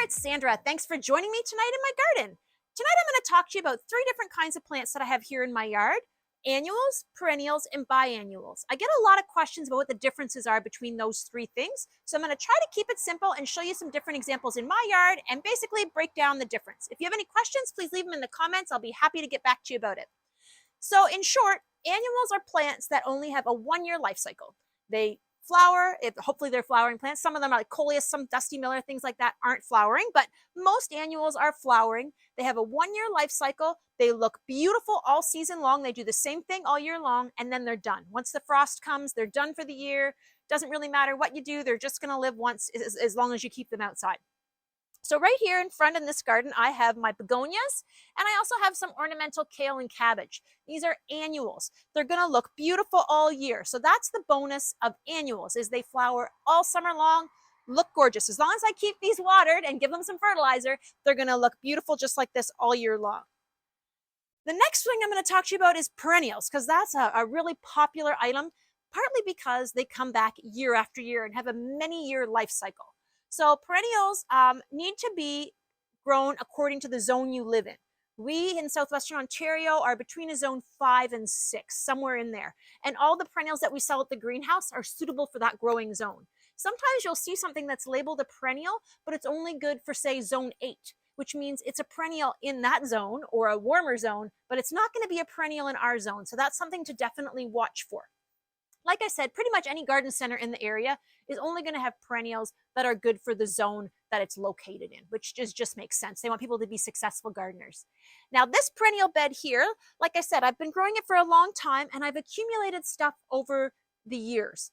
it's Sandra. Thanks for joining me tonight in my garden. Tonight I'm going to talk to you about 3 different kinds of plants that I have here in my yard: annuals, perennials, and biannuals. I get a lot of questions about what the differences are between those 3 things, so I'm going to try to keep it simple and show you some different examples in my yard and basically break down the difference. If you have any questions, please leave them in the comments. I'll be happy to get back to you about it. So in short, annuals are plants that only have a 1-year life cycle. They flower, hopefully they're flowering plants. Some of them are like coleus, some dusty miller, things like that aren't flowering, but most annuals are flowering. They have a 1-year life cycle. They look beautiful all season long. They do the same thing all year long, and then they're done. Once the frost comes, they're done for the year. Doesn't really matter what you do. They're just going to live once as long as you keep them outside. So right here in front in this garden, I have my begonias, and I also have some ornamental kale and cabbage. These are annuals. They're going to look beautiful all year. So that's the bonus of annuals, is they flower all summer long, look gorgeous. As long as I keep these watered and give them some fertilizer, they're going to look beautiful just like this all year long. The next thing I'm going to talk to you about is perennials, because that's a really popular item, partly because they come back year after year and have a many-year life cycle. So perennials need to be grown according to the zone you live in. We in southwestern Ontario are between a zone 5 and 6, somewhere in there. And all the perennials that we sell at the greenhouse are suitable for that growing zone. Sometimes you'll see something that's labeled a perennial, but it's only good for, say, zone 8, which means it's a perennial in that zone or a warmer zone, but it's not going to be a perennial in our zone. So that's something to definitely watch for. Like I said, pretty much any garden center in the area is only going to have perennials that are good for the zone that it's located in, which just makes sense. They want people to be successful gardeners. Now, this perennial bed here, like I said, I've been growing it for a long time, and I've accumulated stuff over the years.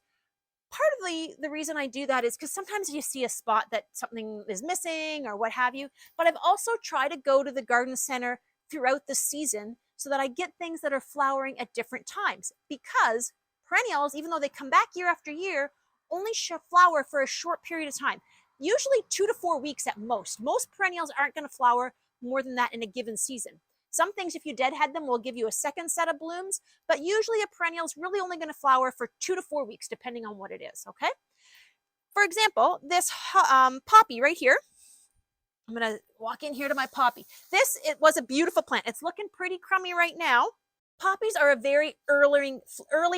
Part of the reason I do that is because sometimes you see a spot that something is missing or what have you, but I've also tried to go to the garden center throughout the season so that I get things that are flowering at different times, because perennials, even though they come back year after year, only flower for a short period of time, usually 2 to 4 weeks at most. Most perennials aren't going to flower more than that in a given season. Some things, if you deadhead them, will give you a second set of blooms, but usually a perennial is really only going to flower for 2 to 4 weeks, depending on what it is, okay? For example, this poppy right here, I'm going to walk in here to my poppy. It was a beautiful plant. It's looking pretty crummy right now. Poppies are a very early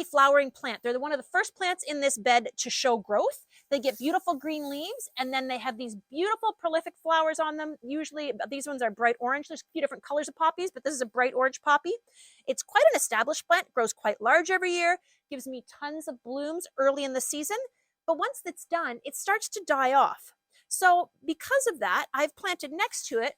flowering plant. They're one of the first plants in this bed to show growth. They get beautiful green leaves, and then they have these beautiful prolific flowers on them. Usually, these ones are bright orange. There's a few different colors of poppies, but this is a bright orange poppy. It's quite an established plant, grows quite large every year, gives me tons of blooms early in the season. But once that's done, it starts to die off. So because of that, I've planted next to it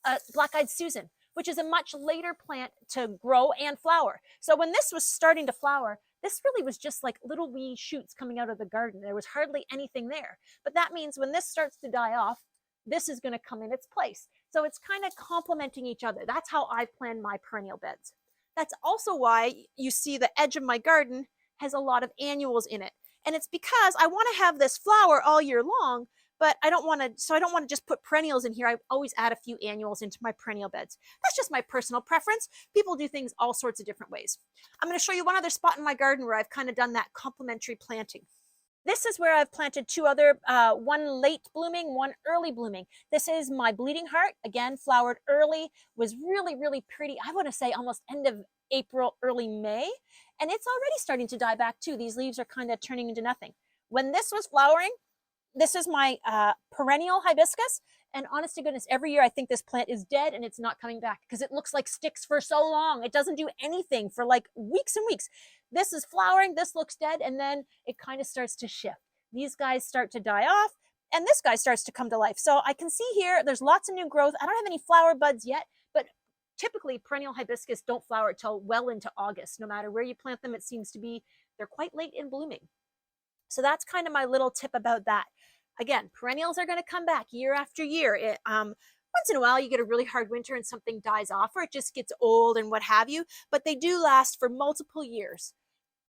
a black-eyed Susan, which is a much later plant to grow and flower. So when this was starting to flower, this really was just like little wee shoots coming out of the garden. There was hardly anything there. But that means when this starts to die off, this is going to come in its place. So it's kind of complementing each other. That's how I've planned my perennial beds. That's also why you see the edge of my garden has a lot of annuals in it. And it's because I want to have this flower all year long, but I don't want to just put perennials in here. I always add a few annuals into my perennial beds. That's just my personal preference. People do things all sorts of different ways. I'm going to show you one other spot in my garden where I've kind of done that complementary planting. This is where I've planted 2 other, one late blooming, one early blooming. This is my bleeding heart, again, flowered early, was really, really pretty. I want to say almost end of April, early May, and it's already starting to die back too. These leaves are kind of turning into nothing. When this was flowering, this is my perennial hibiscus, and honest to goodness, every year I think this plant is dead and it's not coming back because it looks like sticks for so long. It doesn't do anything for like weeks and weeks. This is flowering, this looks dead, and then it kind of starts to shift. These guys start to die off, and this guy starts to come to life. So I can see here, there's lots of new growth. I don't have any flower buds yet, but typically perennial hibiscus don't flower until well into August. No matter where you plant them, it seems to be, they're quite late in blooming. So that's kind of my little tip about that. Again, perennials are going to come back year after year. Once in a while, you get a really hard winter and something dies off, or it just gets old and what have you, but they do last for multiple years.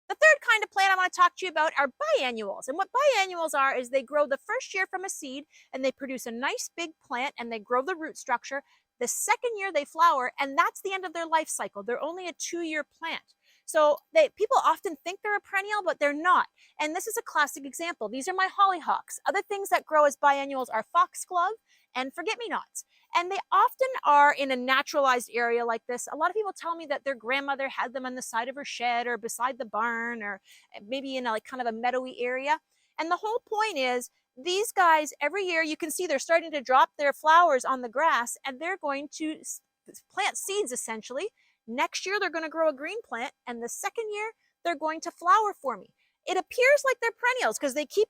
The third kind of plant I want to talk to you about are biannuals. And what biannuals are is they grow the first year from a seed, and they produce a nice big plant, and they grow the root structure. The second year they flower, and that's the end of their life cycle. They're only a 2-year plant. So people often think they're a perennial, but they're not. And this is a classic example. These are my hollyhocks. Other things that grow as biennials are foxglove and forget-me-nots. And they often are in a naturalized area like this. A lot of people tell me that their grandmother had them on the side of her shed or beside the barn or maybe in a, like kind of a meadowy area. And the whole point is these guys, every year you can see they're starting to drop their flowers on the grass, and they're going to plant seeds essentially. Next year, they're going to grow a green plant, and the second year, they're going to flower for me. It appears like they're perennials because they keep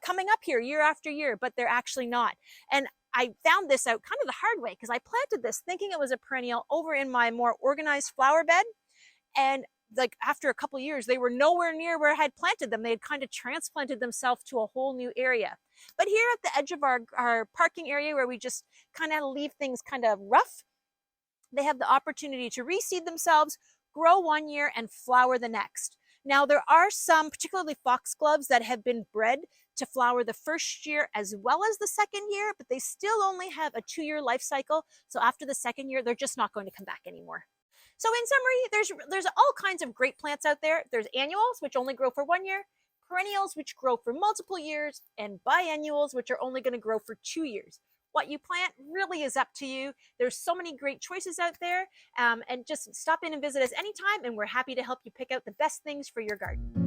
coming up here year after year, but they're actually not. And I found this out kind of the hard way because I planted this thinking it was a perennial over in my more organized flower bed. And like after a couple of years, they were nowhere near where I had planted them. They had kind of transplanted themselves to a whole new area. But here at the edge of our parking area where we just kind of leave things kind of rough, they have the opportunity to reseed themselves, grow one year, and flower the next. Now, there are some, particularly foxgloves, that have been bred to flower the first year as well as the second year, but they still only have a 2-year life cycle. So after the second year, they're just not going to come back anymore. So in summary, there's all kinds of great plants out there. There's annuals, which only grow for 1 year, perennials, which grow for multiple years, and biennials, which are only going to grow for 2 years. What you plant really is up to you. There's so many great choices out there, and just stop in and visit us anytime, and we're happy to help you pick out the best things for your garden.